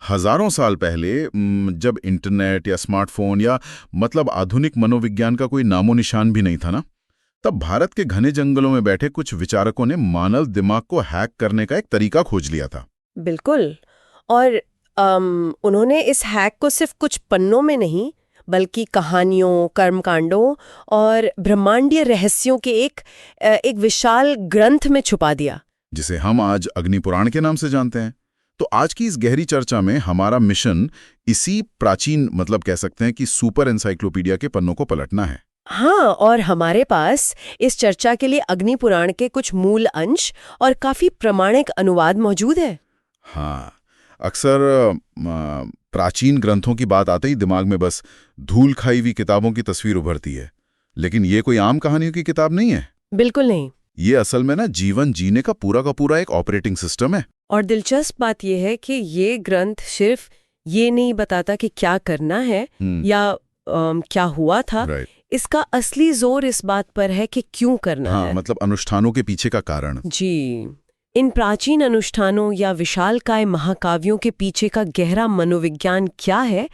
हजारों साल पहले जब इंटरनेट या स्मार्टफोन या मतलब आधुनिक मनोविज्ञान का कोई नामो निशान भी नहीं था ना, तब भारत के घने जंगलों में बैठे कुछ विचारकों ने मानव दिमाग को हैक करने का एक तरीका खोज लिया था। बिल्कुल। और उन्होंने इस हैक को सिर्फ कुछ पन्नों में नहीं बल्कि कहानियों, कर्मकांडों और ब्रह्मांडीय रहस्यों के एक विशाल ग्रंथ में छुपा दिया, जिसे हम आज अग्निपुराण के नाम से जानते हैं। तो आज की इस गहरी चर्चा में हमारा मिशन इसी प्राचीन मतलब कह सकते हैं कि सुपर एनसाइक्लोपीडिया के पन्नों को पलटना है। हाँ, और हमारे पास इस चर्चा के लिए अग्निपुराण के कुछ मूल अंश और काफी प्रामाणिक अनुवाद मौजूद है। हाँ, अक्सर प्राचीन ग्रंथों की बात आते ही दिमाग में बस धूल खाई हुई किताबों की तस्वीर उभरती है, लेकिन ये कोई आम कहानियों की किताब नहीं है। बिल्कुल नहीं। ये असल में ना जीवन जीने का पूरा एक ऑपरेटिंग सिस्टम है। और दिलचस्प बात यह है कि ये ग्रंथ सिर्फ ये नहीं बताता कि क्या करना है या क्या हुआ था। इसका असली जोर इस बात पर है कि क्यों करना है। मतलब अनुष्ठानों के पीछे का कारण। जी, इन प्राचीन अनुष्ठानों या विशालकाय महाकाव्यों के पीछे का गहरा मनोविज्ञान क्या है,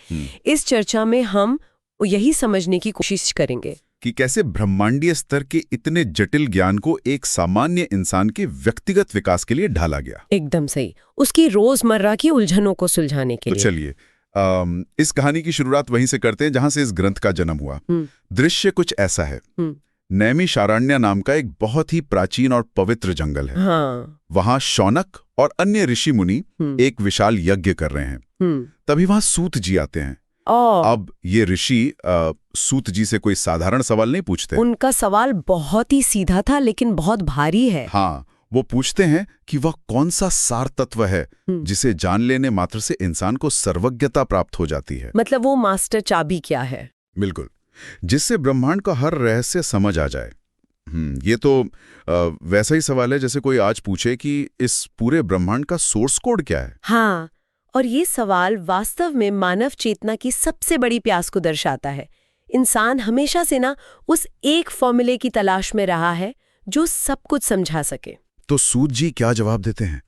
इस चर्चा में हम यही समझने की कोशिश करेंगे कि कैसे ब्रह्मांडीय स्तर के इतने जटिल ज्ञान को एक सामान्य इंसान के व्यक्तिगत विकास के लिए ढाला गया। एकदम सही, उसकी रोजमर्रा की उलझनों को सुलझाने के लिए। तो चलिए इस कहानी की शुरुआत वहीं से करते हैं जहां से इस ग्रंथ का जन्म हुआ। दृश्य कुछ ऐसा है। नैमिषारण्य नाम का एक बहुत ही प्राचीन और पवित्र जंगल है। वहां शौनक और अन्य ऋषि मुनि एक विशाल यज्ञ कर रहे हैं। तभी वहां सूत जी आते हैं। अब ये ऋषि सूत जी से कोई साधारण सवाल नहीं पूछते। उनका सवाल बहुत ही सीधा था लेकिन बहुत भारी है। हाँ, वो पूछते हैं कि वह कौन सा सार तत्व है जिसे जान लेने मात्र से इंसान को सर्वज्ञता प्राप्त हो जाती है। मतलब वो मास्टर चाबी क्या है। बिल्कुल, जिससे ब्रह्मांड का हर रहस्य समझ आ जाए। ये तो वैसा ही सवाल है जैसे कोई आज पूछे कि इस पूरे ब्रह्मांड का सोर्स कोड क्या है। हाँ, और ये सवाल वास्तव में मानव चेतना की सबसे बड़ी प्यास को दर्शाता है। इंसान हमेशा से ना उस एक फॉर्मूले की तलाश में रहा है जो सब कुछ समझा सके। तो सूत जी क्या जवाब देते हैं?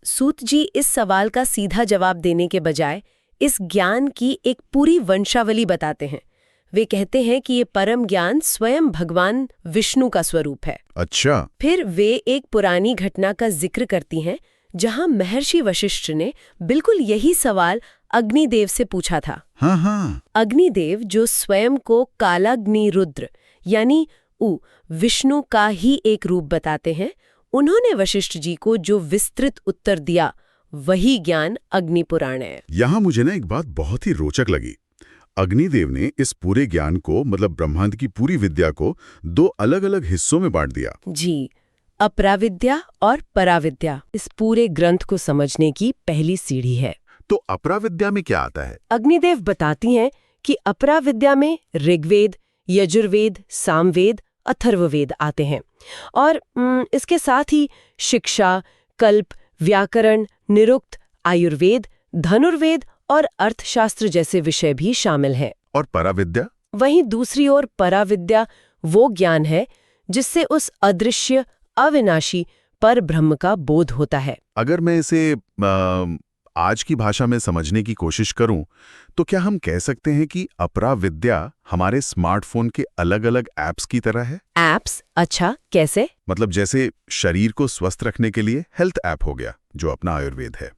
सूत जी इस सवाल का सीधा जवाब देने के बजाय इस ज्ञान की एक पूरी वंशावली बताते हैं। वे कहते हैं कि ये परम ज्ञान स्वयं भगवान विष्णु का स्वरूप है। अच्छा। फिर वे एक पुरानी घटना का जिक्र करती हैं जहां महर्षि वशिष्ठ ने बिल्कुल यही सवाल अग्निदेव से पूछा था। हाँ। अग्निदेव जो स्वयं को कालाग्नि रुद्र यानी विष्णु का ही एक रूप बताते हैं, उन्होंने वशिष्ठ जी को जो विस्तृत उत्तर दिया वही ज्ञान अग्निपुराण है। यहाँ मुझे ना एक बात बहुत ही रोचक लगी। अग्निदेव ने इस पूरे ज्ञान को मतलब ब्रह्मांड की पूरी विद्या को दो अलग-अलग हिस्सों में बांट दिया। जी, अपराविद्या और पराविद्या इस पूरे ग्रंथ को समझने की पहली सीढ़ी है। तो अपराविद्या में क्या आता है? अग्निदेव बताती हैं कि अपराविद्या में ऋग्वेद, यजुर्वेद, सामवेद, अथर्ववेद आते हैं और इसके साथ ही शिक्षा, कल्प, व्याकरण, निरुक्त, आयुर्वेद, धनुर्वेद और अर्थशास्त्र जैसे विषय भी शामिल हैं। और पराविद्या? वहीं दूसरी ओर पराविद्या वो ज्ञान है जिससे उस अदृश्य अविनाशी पर ब्रह्म का बोध होता है। अगर मैं इसे आज की भाषा में समझने की कोशिश करूं, तो क्या हम कह सकते हैं कि अपराविद्या हमारे स्मार्टफोन के अलग-अलग ऐप्स की तरह है? ऐप्स? अच्छा, कैसे? मतलब जैसे शरीर को स्वस्थ रखने के लिए हेल्थ ऐप हो गया, जो अपना आयुर्वेद है।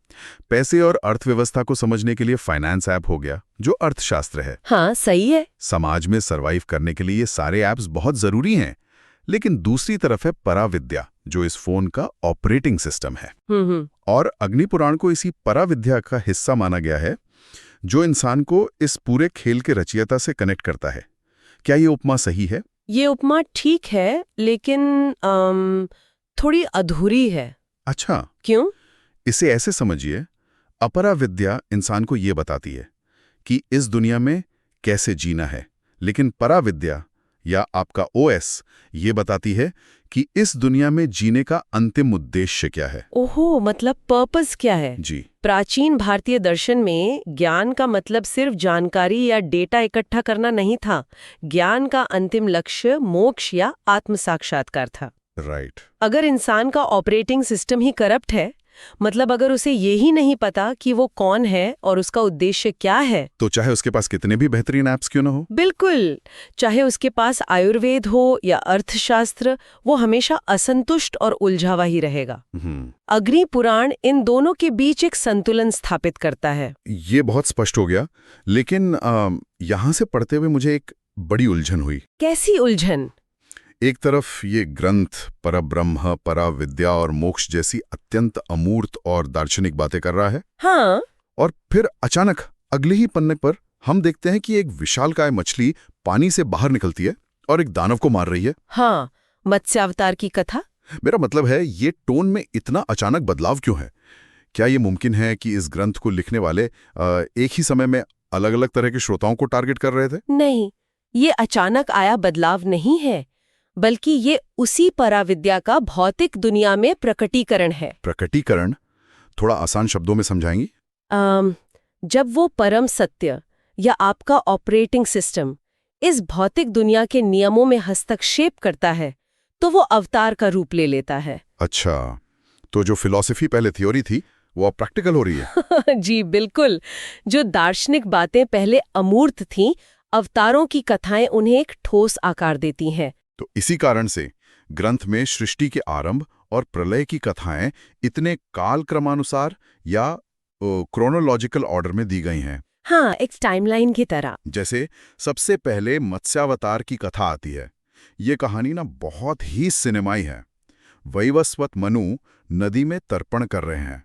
पैसे और अर्थव्यवस्था को समझने के लिए फाइनेंस ऐप हो गया, जो अर्थशास्त्र है। हाँ, सही है। समाज में सर्वाइव करने के लिए ये सारे ऐप्स बहुत जरूरी हैं। लेकिन दूसरी तरफ है पराविद्या, जो इस फोन का ऑपरेटिंग सिस्टम है। और अग्निपुराण को इसी पराविद्या का हिस्सा माना गया है, जो इंसान को इस पूरे खेल के रचयिता से कनेक्ट करता है। क्या ये उपमा सही है? ये उपमा ठीक है, लेकिन थोड़ी अधूरी है। अच्छा, क्यों? इसे ऐसे समझिए, अपराविद्या इंसान को ये बताती है कि इस दुनिया में कैसे जीना है, लेकिन पराविद्या या आपका ओएस ये बताती है कि इस दुनिया में जीने का अंतिम उद्देश्य क्या है। ओहो, मतलब पर्पस क्या है? जी। प्राचीन भारतीय दर्शन में ज्ञान का मतलब सिर्फ जानकारी या डेटा इकट्ठा करना नहीं था। ज्ञान का अंतिम लक्ष्य मोक्ष या आत्म साक्षात्कार था। राइट। अगर इंसान का ऑपरेटिंग सिस्टम ही करप्ट है, मतलब अगर उसे ये ही नहीं पता कि वो कौन है और उसका उद्देश्य क्या है, तो चाहे उसके पास कितने भी बेहतरीन ऐप्स क्यों ना हो। बिल्कुल, चाहे उसके पास आयुर्वेद हो या अर्थशास्त्र, वो हमेशा असंतुष्ट और उलझा हुआ ही रहेगा। अग्नि पुराण इन दोनों के बीच एक संतुलन स्थापित करता है। ये बहुत स्पष्ट हो गया, लेकिन यहाँ से पढ़ते हुए मुझे एक बड़ी उलझन हुई। कैसी उलझन? एक तरफ ये ग्रंथ परब्रह्म, पराविद्या और मोक्ष जैसी अत्यंत अमूर्त और दार्शनिक बातें कर रहा है। हाँ। और फिर अचानक अगले ही पन्ने पर हम देखते हैं कि एक विशालकाय मछली पानी से बाहर निकलती है और एक दानव को मार रही है। हाँ, मत्स्यावतार की कथा। मेरा मतलब है, ये टोन में इतना अचानक बदलाव क्यों है? क्या ये मुमकिन है कि इस ग्रंथ को लिखने वाले एक ही समय में अलग अलग तरह के श्रोताओं को टारगेट कर रहे थे? नहीं, ये अचानक आया बदलाव नहीं है, बल्कि ये उसी पराविद्या का भौतिक दुनिया में प्रकटीकरण है। प्रकटीकरण? थोड़ा आसान शब्दों में समझाएंगी? जब वो परम सत्य या आपका ऑपरेटिंग सिस्टम इस भौतिक दुनिया के नियमों में हस्तक्षेप करता है, तो वो अवतार का रूप ले लेता है। अच्छा, तो जो फिलॉसफी पहले थ्योरी थी, वो अब प्रैक्टिकल हो रही है। जी बिल्कुल। जो दार्शनिक बातें पहले अमूर्त थीं, अवतारों की कथाएं उन्हें एक ठोस आकार देती हैं। तो इसी कारण से ग्रंथ में सृष्टि के आरंभ और प्रलय की कथाएं इतने कालक्रमानुसार या क्रोनोलॉजिकल ऑर्डर में दी गई हैं। हाँ, एक टाइमलाइन की तरह। जैसे सबसे पहले मत्स्यावतार की कथा आती है। ये कहानी ना बहुत ही सिनेमाई है। वैवस्वत मनु नदी में तर्पण कर रहे हैं।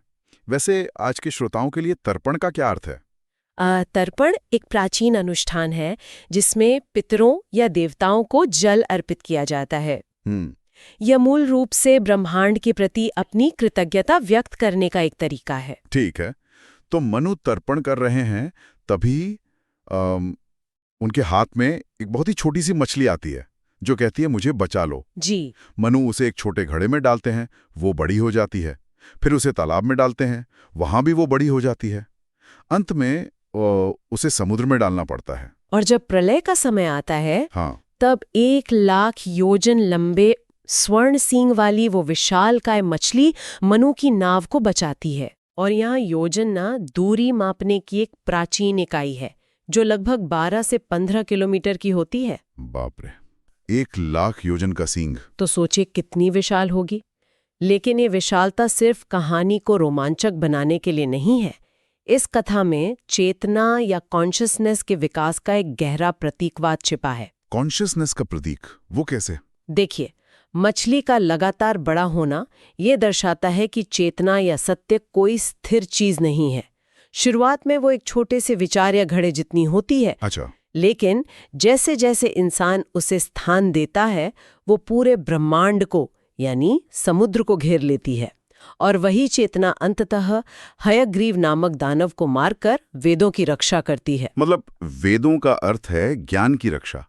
वैसे आज के श्रोताओं के लिए तर्पण का क्या अर्थ है? तर्पण एक प्राचीन अनुष्ठान है जिसमें पितरों या देवताओं को जल अर्पित किया जाता है। यह मूल रूप से ब्रह्मांड के प्रति अपनी कृतज्ञता व्यक्त करने का एक तरीका है। ठीक है, तो मनु तर्पण कर रहे हैं, तभी उनके हाथ में एक बहुत ही छोटी सी मछली आती है जो कहती है मुझे बचा लो। जी। मनु उसे एक छोटे घड़े में डालते हैं, वो बड़ी हो जाती है। फिर उसे तालाब में डालते हैं, वहां भी वो बड़ी हो जाती है। अंत में उसे समुद्र में डालना पड़ता है। और जब प्रलय का समय आता है, हाँ, तब 1,00,000 योजन लंबे स्वर्ण सींग वाली वो विशालकाय मछली मनु की नाव को बचाती है। और यहाँ योजन ना दूरी मापने की एक प्राचीन इकाई है जो लगभग 12 से 15 किलोमीटर की होती है। बाप रे, 1,00,000 योजन का सींग! तो सोचिए कितनी विशाल होगी। लेकिन ये विशालता सिर्फ कहानी को रोमांचक बनाने के लिए नहीं है। इस कथा में चेतना या कॉन्शियसनेस के विकास का एक गहरा प्रतीकवाद छिपा है। कॉन्शियसनेस का प्रतीक? वो कैसे? देखिए, मछली का लगातार बड़ा होना ये दर्शाता है कि चेतना या सत्य कोई स्थिर चीज नहीं है। शुरुआत में वो एक छोटे से विचार या घड़े जितनी होती है। अच्छा। लेकिन जैसे जैसे इंसान उसे स्थान देता है, वो पूरे ब्रह्मांड को यानी समुद्र को घेर लेती है। और वही चेतना अंततः हयग्रीव नामक दानव को मारकर वेदों की रक्षा करती है। मतलब वेदों का अर्थ है ज्ञान की रक्षा।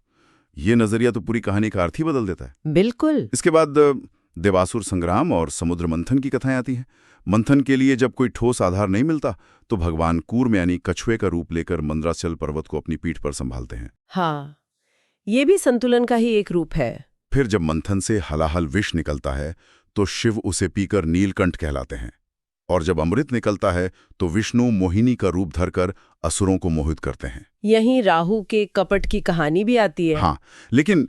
ये नजरिया तो पूरी कहानी का अर्थ ही बदल देता है। बिल्कुल। इसके बाद देवासुर संग्राम और समुद्र मंथन की कथाएं आती हैं। मंथन के लिए जब कोई ठोस आधार नहीं मिलता, तो भगवान कूर्म यानी कछुए का रूप लेकर मंदराचल पर्वत को अपनी पीठ पर संभालते हैं। हाँ, ये भी संतुलन का ही एक रूप है। फिर जब मंथन से हलाहल विष निकलता है, तो शिव उसे पीकर नीलकंठ कहलाते हैं। और जब अमृत निकलता है, तो विष्णु मोहिनी का रूप धरकर असुरों को मोहित करते हैं। यहीं राहु के कपट की कहानी भी आती है। हाँ, लेकिन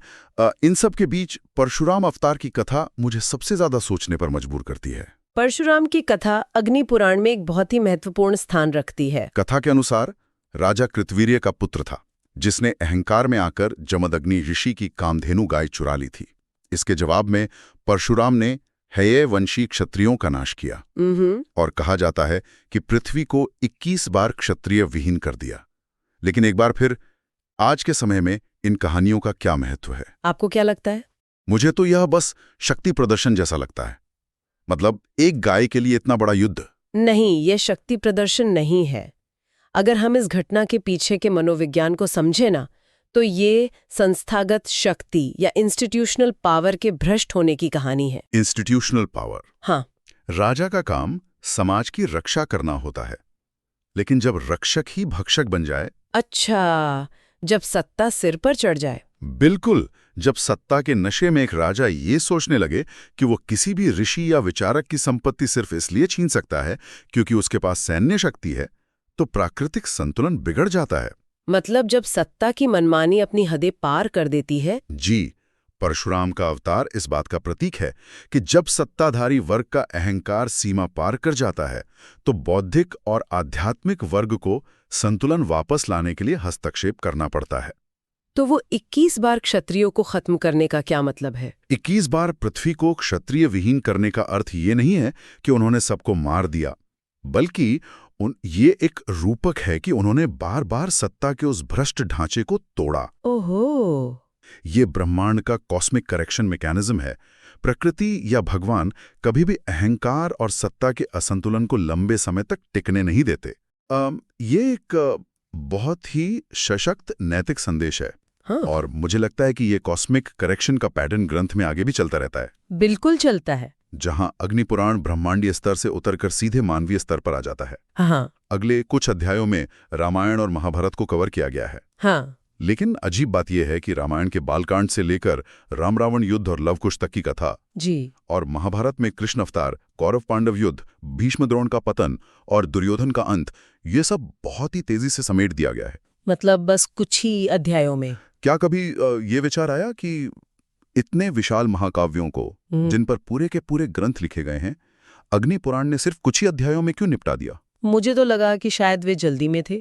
इन सब के बीच परशुराम अवतार की कथा मुझे सबसे ज्यादा सोचने पर मजबूर करती है। परशुराम की कथा अग्नि पुराण में एक बहुत ही महत्वपूर्ण स्थान रखती है। कथा के अनुसार राजा कृतवीर्य का पुत्र था, जिसने अहंकार में आकर जमदग्नि ऋषि की कामधेनु गाय चुरा ली थी। इसके जवाब में परशुराम ने हेय वंशी क्षत्रियों का नाश किया। और कहा जाता है कि पृथ्वी को 21 बार क्षत्रिय विहीन कर दिया। लेकिन एक बार फिर, आज के समय में इन कहानियों का क्या महत्व है? आपको क्या लगता है? मुझे तो यह बस शक्ति प्रदर्शन जैसा लगता है। मतलब एक गाय के लिए इतना बड़ा युद्ध? नहीं, यह शक्ति प्रदर्शन नहीं है। अगर हम इस घटना के पीछे के मनोविज्ञान को समझे ना, तो ये संस्थागत शक्ति या इंस्टीट्यूशनल पावर के भ्रष्ट होने की कहानी है। Institutional power? हाँ। राजा का काम समाज की रक्षा करना होता है, लेकिन जब रक्षक ही भक्षक बन जाए? अच्छा, जब सत्ता सिर पर चढ़ जाए। बिल्कुल, जब सत्ता के नशे में एक राजा ये सोचने लगे कि वो किसी भी ऋषि या विचारक की संपत्ति सिर्फ इसलिए छीन सकता है क्योंकि उसके पास सैन्य शक्ति है, तो प्राकृतिक संतुलन बिगड़ जाता है। मतलब जब सत्ता की मनमानी अपनी हदें पार कर देती है। जी, परशुराम का अवतार इस बात का प्रतीक है कि जब सत्ताधारी वर्ग का अहंकार सीमा पार कर जाता है तो बौद्धिक और आध्यात्मिक वर्ग को संतुलन वापस लाने के लिए हस्तक्षेप करना पड़ता है। तो वो 21 बार क्षत्रियों को खत्म करने का क्या मतलब है? 21 बार पृथ्वी को क्षत्रिय विहीन करने का अर्थ ये नहीं है कि उन्होंने सबको मार दिया, बल्कि ये एक रूपक है कि उन्होंने बार बार सत्ता के उस भ्रष्ट ढांचे को तोड़ा। ओहो, ये ब्रह्मांड का कॉस्मिक करेक्शन मैकेनिज्म है। प्रकृति या भगवान कभी भी अहंकार और सत्ता के असंतुलन को लंबे समय तक टिकने नहीं देते। ये एक बहुत ही सशक्त नैतिक संदेश है। हाँ। और मुझे लगता है कि ये कॉस्मिक करेक्शन का पैटर्न ग्रंथ में आगे भी चलता रहता है। बिल्कुल चलता है। जहां अग्निपुराण ब्रह्मांडीय स्तर से उतरकर सीधे मानवीय स्तर पर आ जाता है। हाँ। अगले कुछ अध्यायों में रामायण और महाभारत को कवर किया गया है। हाँ। लेकिन अजीब बात यह है कि रामायण के बालकांड से लेकर राम रावण युद्ध और लवकुश तक की कथा, जी, और महाभारत में कृष्ण अवतार, कौरव पांडव युद्ध, भीष्म द्रोण का पतन और दुर्योधन का अंत, ये सब बहुत ही तेजी से समेट दिया गया है। मतलब बस कुछ ही अध्यायों में। क्या कभी ये विचार आया कि इतने विशाल महाकाव्यों को, जिन पर पूरे के पूरे ग्रंथ लिखे गए हैं, अग्नि पुराण ने सिर्फ कुछ ही अध्यायों में क्यों निपटा दिया? मुझे तो लगा कि शायद वे जल्दी में थे।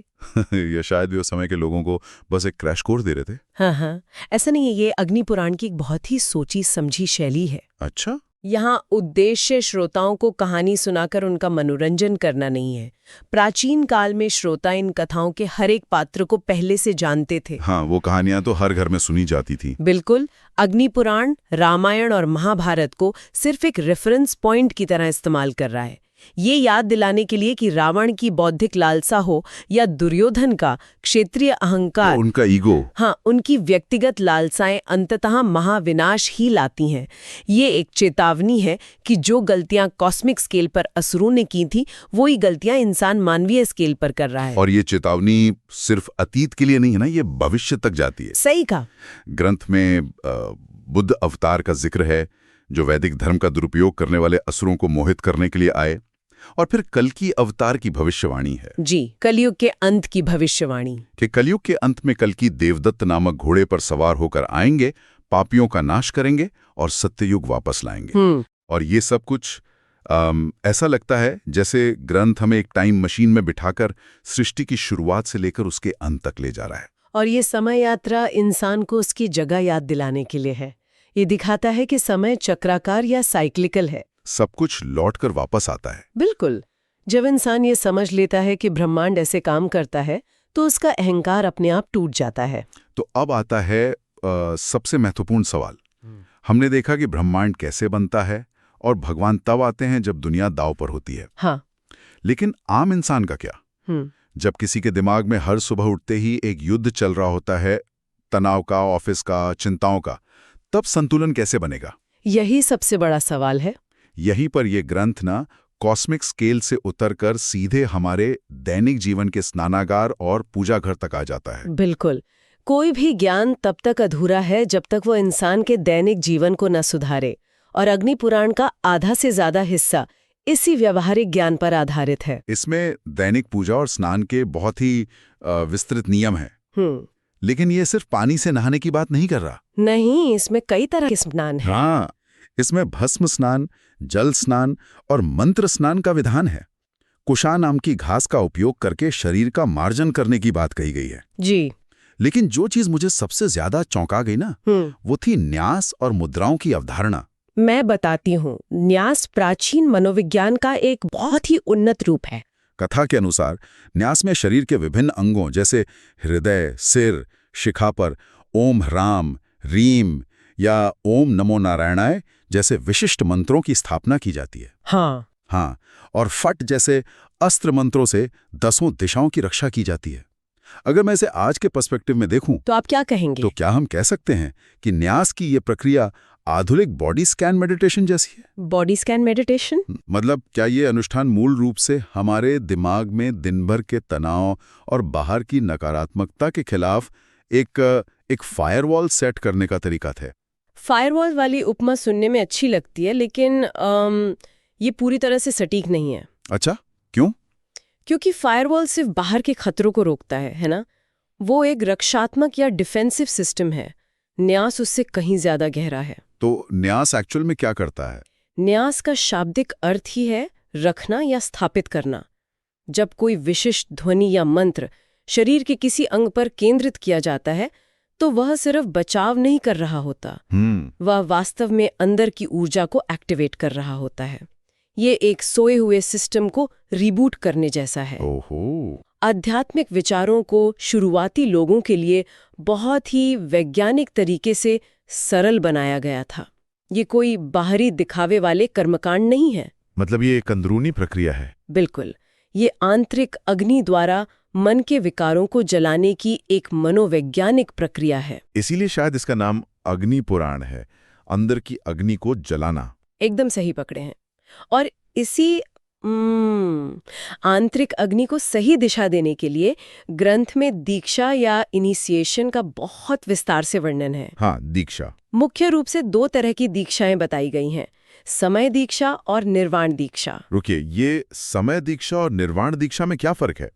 या शायद वे उस समय के लोगों को बस एक क्रैश कोर्स दे रहे थे। हाँ, ऐसा नहीं है। ये अग्नि पुराण की एक बहुत ही सोची समझी शैली है। अच्छा। यहाँ उद्देश्य श्रोताओं को कहानी सुनाकर उनका मनोरंजन करना नहीं है। प्राचीन काल में श्रोता इन कथाओं के हर एक पात्र को पहले से जानते थे। हाँ, वो कहानियां तो हर घर में सुनी जाती थी। बिल्कुल। अग्नि पुराण रामायण और महाभारत को सिर्फ एक रेफरेंस पॉइंट की तरह इस्तेमाल कर रहा है, ये याद दिलाने के लिए कि रावण की बौद्धिक लालसा हो या दुर्योधन का क्षेत्रीय अहंकार, उनका ईगो, हाँ, उनकी व्यक्तिगत लालसाएं अंततः महाविनाश ही लाती हैं। ये एक चेतावनी है कि जो गलतियां कॉस्मिक स्केल पर असुरों ने की थी, वही गलतियां इंसान मानवीय स्केल पर कर रहा है। और ये चेतावनी सिर्फ अतीत के लिए नहीं है ना, ये भविष्य तक जाती है। सही कहा। ग्रंथ में बुद्ध अवतार का जिक्र है, जो वैदिक धर्म का दुरुपयोग करने वाले असुरों को मोहित करने के लिए आए, और फिर कल्कि अवतार की भविष्यवाणी है। जी, कलयुग के अंत की भविष्यवाणी, कि कलयुग के अंत में कल्कि देवदत्त नामक घोड़े पर सवार होकर आएंगे, पापियों का नाश करेंगे और सत्ययुग वापस लाएंगे। और ये सब कुछ ऐसा लगता है जैसे ग्रंथ हमें एक टाइम मशीन में बिठाकर सृष्टि की शुरुआत से लेकर उसके अंत तक ले जा रहा है। और ये समय यात्रा इंसान को उसकी जगह याद दिलाने के लिए है। ये दिखाता है कि समय चक्राकार या साइक्लिकल है, सब कुछ लौटकर वापस आता है। बिल्कुल। जब इंसान ये समझ लेता है कि ब्रह्मांड ऐसे काम करता है, तो उसका अहंकार अपने आप टूट जाता है। तो अब आता है सबसे महत्वपूर्ण सवाल। हमने देखा कि ब्रह्मांड कैसे बनता है और भगवान तब आते हैं जब दुनिया दांव पर होती है। हाँ। लेकिन आम इंसान का क्या? जब किसी के दिमाग में हर सुबह उठते ही एक युद्ध चल रहा होता है, तनाव का, ऑफिस का, चिंताओं का, तब संतुलन कैसे बनेगा? यही सबसे बड़ा सवाल है। यहीं पर यह ग्रंथ ना कॉस्मिक स्केल से उतरकर सीधे हमारे दैनिक जीवन के स्नानागार और पूजा घर तक आ जाता है। बिल्कुल। कोई भी ज्ञान तब तक अधूरा है जब तक वो इंसान के दैनिक जीवन को न सुधारे, और अग्नि पुराण का आधा से ज्यादा हिस्सा इसी व्यवहारिक ज्ञान पर आधारित है। इसमें दैनिक पूजा और स्नान के बहुत ही विस्तृत नियम हैं। लेकिन ये सिर्फ पानी से नहाने की बात नहीं कर रहा। नहीं, इसमें कई तरह के स्नान हैं। हाँ, इसमें भस्म स्नान, जल स्नान और मंत्र स्नान का विधान है। कुशा नाम की घास का उपयोग करके शरीर का मार्जन करने की बात कही गई है। जी। लेकिन जो चीज मुझे सबसे ज्यादा चौंका गई ना, वो थी न्यास और मुद्राओं की अवधारणा। मैं बताती हूँ। न्यास प्राचीन मनोविज्ञान का एक बहुत ही उन्नत रूप है। कथा के अनुसार न्यास में शरीर के विभिन्न अंगों जैसे हृदय, सिर, शिखा पर ओम ह्राम, रीम या ओम नमो नारायणाय जैसे विशिष्ट मंत्रों की स्थापना की जाती है। हाँ, और फट जैसे अस्त्र मंत्रों से 10 दिशाओं की रक्षा की जाती है। अगर मैं इसे आज के पर्सपेक्टिव में देखूं, तो आप क्या कहेंगे? तो क्या हम कह सकते हैं कि न्यास की ये प्रक्रिया आधुनिक बॉडी स्कैन मेडिटेशन जैसी है? बॉडी स्कैन मेडिटेशन मतलब क्या ये अनुष्ठान मूल रूप से हमारे दिमाग में दिन भर के तनाव और बाहर की नकारात्मकता के खिलाफ एक एक फायरवॉल सेट करने का तरीका था। फायरवॉल वाली उपमा सुनने में अच्छी लगती है, लेकिन ये पूरी तरह से सटीक नहीं है। अच्छा, क्यों? क्योंकि फायरवॉल सिर्फ बाहर के खतरों को रोकता है ना? वो एक रक्षात्मक या डिफेंसिव सिस्टम है। न्यास उससे कहीं ज्यादा गहरा है। तो न्यास एक्चुअल में क्या करता है? न्यास का शाब्दिक अर्थ ही है रखना या स्थापित करना। जब कोई विशिष्ट ध्वनि या मंत्र शरीर के किसी अंग पर केंद्रित किया जाता है, तो वह सिर्फ बचाव नहीं कर रहा होता, वह वास्तव में अंदर की ऊर्जा को एक्टिवेट कर रहा होता है। ये एक सोए हुए सिस्टम को रिबूट करने जैसा है। ओहो। आध्यात्मिक विचारों को शुरुआती लोगों के लिए बहुत ही वैज्ञानिक तरीके से सरल बनाया गया था। ये कोई बाहरी दिखावे वाले कर्मकांड नहीं है। मतलब ये एक अंदरूनी प्रक्रिया है। बिल्कुल, ये आंतरिक अग्नि द्वारा मन के विकारों को जलाने की एक मनोवैज्ञानिक प्रक्रिया है। इसीलिए शायद इसका नाम अग्नि पुराण है, अंदर की अग्नि को जलाना। एकदम सही पकड़े हैं। और इसी आंतरिक अग्नि को सही दिशा देने के लिए ग्रंथ में दीक्षा या इनिशिएशन का बहुत विस्तार से वर्णन है। हाँ, दीक्षा। मुख्य रूप से 2 तरह की दीक्षाएं बताई गई हैं, समय दीक्षा और निर्वाण दीक्षा। रुकिए, ये समय दीक्षा और निर्वाण दीक्षा में क्या फर्क है?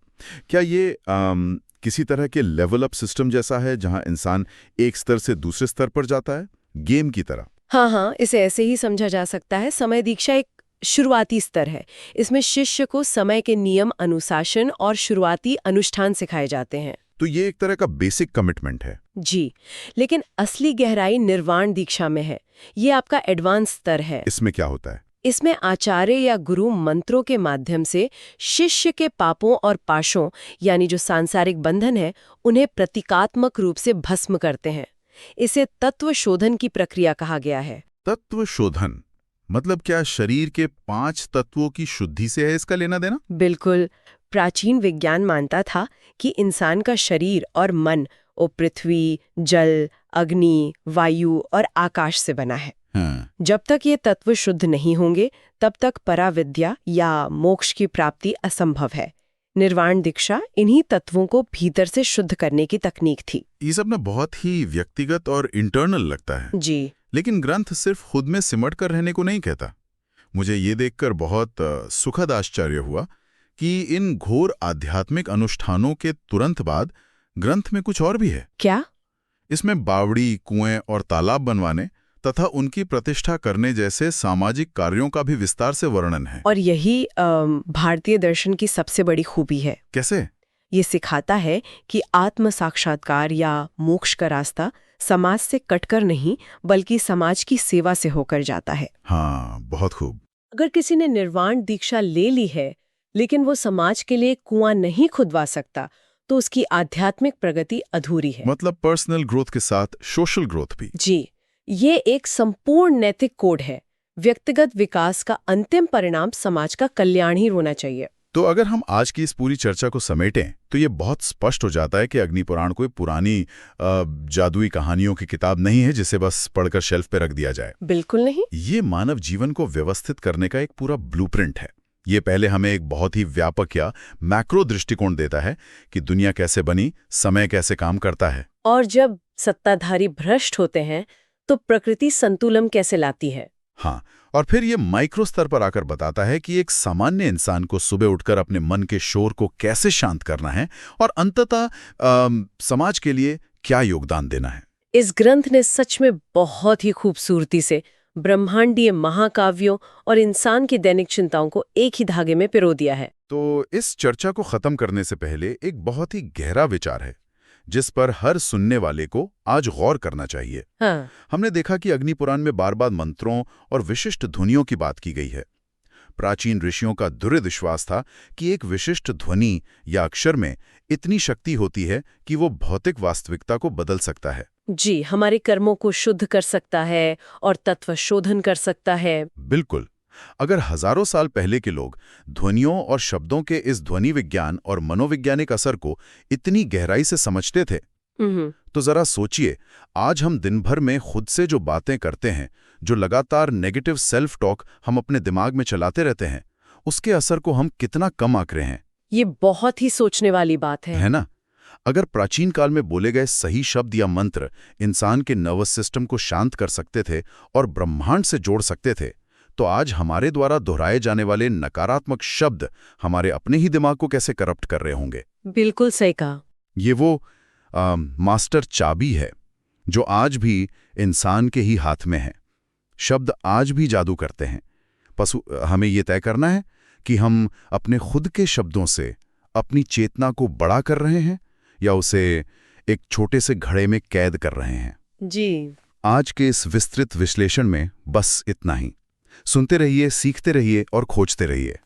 क्या ये किसी तरह के लेवल अप सिस्टम जैसा है जहां इंसान एक स्तर से दूसरे स्तर पर जाता है, गेम की तरह? हाँ, इसे ऐसे ही समझा जा सकता है। समय दीक्षा एक शुरुआती स्तर है। इसमें शिष्य को समय के नियम, अनुशासन और शुरुआती अनुष्ठान सिखाए जाते हैं। तो ये एक तरह का बेसिक कमिटमेंट है। जी, लेकिन असली गहराई निर्वाण दीक्षा में है। ये आपका एडवांस स्तर है। इसमें क्या होता है? इसमें आचार्य या गुरु मंत्रों के माध्यम से शिष्य के पापों और पाशों, यानी जो सांसारिक बंधन है, उन्हें प्रतीकात्मक रूप से भस्म करते हैं। इसे तत्व शोधन की प्रक्रिया कहा गया है। तत्व शोधन मतलब क्या शरीर के 5 तत्वों की शुद्धि से है इसका लेना देना? बिल्कुल। प्राचीन विज्ञान मानता था कि इंसान का शरीर और मन पृथ्वी, जल, अग्नि, वायु और आकाश से बना है। हाँ। जब तक ये तत्व शुद्ध नहीं होंगे, तब तक पराविद्या या मोक्ष की प्राप्ति असंभव है। निर्वाण दीक्षा इन्हीं तत्वों को भीतर से शुद्ध करने की तकनीक थी। ये सब ना बहुत ही व्यक्तिगत और इंटरनल लगता है। जी, लेकिन ग्रंथ सिर्फ खुद में सिमट कर रहने को नहीं कहता। मुझे ये देखकर बहुत सुखद आश्चर्य हुआ कि इन घोर आध्यात्मिक अनुष्ठानों के तुरंत बाद ग्रंथ में कुछ और भी है। क्या? इसमें बावड़ी, कुएं और तालाब बनवाने तथा उनकी प्रतिष्ठा करने जैसे सामाजिक कार्यों का भी विस्तार से वर्णन है। और यही भारतीय दर्शन की सबसे बड़ी खूबी है। कैसे? ये सिखाता है कि आत्म साक्षात्कार या मोक्ष का रास्ता समाज से कटकर नहीं, बल्कि समाज की सेवा से होकर जाता है। हाँ, बहुत खूब। अगर किसी ने निर्वाण दीक्षा ले ली है, लेकिन वो समाज के लिए कुआं नहीं खुदवा सकता, तो उसकी आध्यात्मिक प्रगति अधूरी है। मतलब पर्सनल ग्रोथ के साथ सोशल ग्रोथ भी। जी, ये एक संपूर्ण नैतिक कोड है। व्यक्तिगत विकास का अंतिम परिणाम समाज का कल्याण ही होना चाहिए। तो अगर हम आज की इस पूरी चर्चा को समेटें तो ये बहुत स्पष्ट हो जाता है कि अग्निपुराण कोई पुरानी जादुई कहानियों की किताब नहीं है जिसे बस पढ़कर शेल्फ पे रख दिया जाए। बिल्कुल नहीं। ये मानव जीवन को व्यवस्थित करने का एक पूरा ब्लूप्रिंट है। ये पहले हमें एक बहुत ही व्यापक या मैक्रो दृष्टिकोण देता है कि दुनिया कैसे बनी, समय कैसे काम करता है, और जब सत्ताधारी भ्रष्ट होते हैं तो प्रकृति संतुलन कैसे लाती है। हाँ, और फिर ये माइक्रो स्तर पर आकर बताता है कि एक सामान्य इंसान को सुबह उठकर अपने मन के शोर को कैसे शांत करना है और अंततः समाज के लिए क्या योगदान देना है। इस ग्रंथ ने सच में बहुत ही खूबसूरती से ब्रह्मांडीय महाकाव्यों और इंसान की दैनिक चिंताओं को एक ही धागे में पिरो दिया है। तो इस चर्चा को खत्म करने से पहले एक बहुत ही गहरा विचार है जिस पर हर सुनने वाले को आज गौर करना चाहिए। हाँ। हमने देखा कि अग्निपुराण में बार बार मंत्रों और विशिष्ट ध्वनियों की बात की गई है। प्राचीन ऋषियों का दृढ़ विश्वास था कि एक विशिष्ट ध्वनि या अक्षर में इतनी शक्ति होती है कि वो भौतिक वास्तविकता को बदल सकता है। जी, हमारे कर्मों को शुद्ध कर सकता है और तत्व शोधन कर सकता है। बिल्कुल। अगर हजारों साल पहले के लोग ध्वनियों और शब्दों के इस ध्वनि विज्ञान और मनोवैज्ञानिक असर को इतनी गहराई से समझते थे, तो जरा सोचिए, आज हम दिन भर में खुद से जो बातें करते हैं, जो लगातार नेगेटिव सेल्फ टॉक हम अपने दिमाग में चलाते रहते हैं, उसके असर को हम कितना कम आंक रहे हैं। ये बहुत ही सोचने वाली बात है ना? अगर प्राचीन काल में बोले गए सही शब्द या मंत्र इंसान के नर्वस सिस्टम को शांत कर सकते थे और ब्रह्मांड से जोड़ सकते थे, तो आज हमारे द्वारा दोहराए जाने वाले नकारात्मक शब्द हमारे अपने ही दिमाग को कैसे करप्ट कर रहे होंगे। बिल्कुल सही कहा। ये वो मास्टर चाबी है जो आज भी इंसान के ही हाथ में है। शब्द आज भी जादू करते हैं, बस हमें ये तय करना है कि हम अपने खुद के शब्दों से अपनी चेतना को बड़ा कर रहे हैं या उसे एक छोटे से घड़े में कैद कर रहे हैं। जी। आज के इस विस्तृत विश्लेषण में बस इतना ही। सुनते रहिए, सीखते रहिए और खोजते रहिए।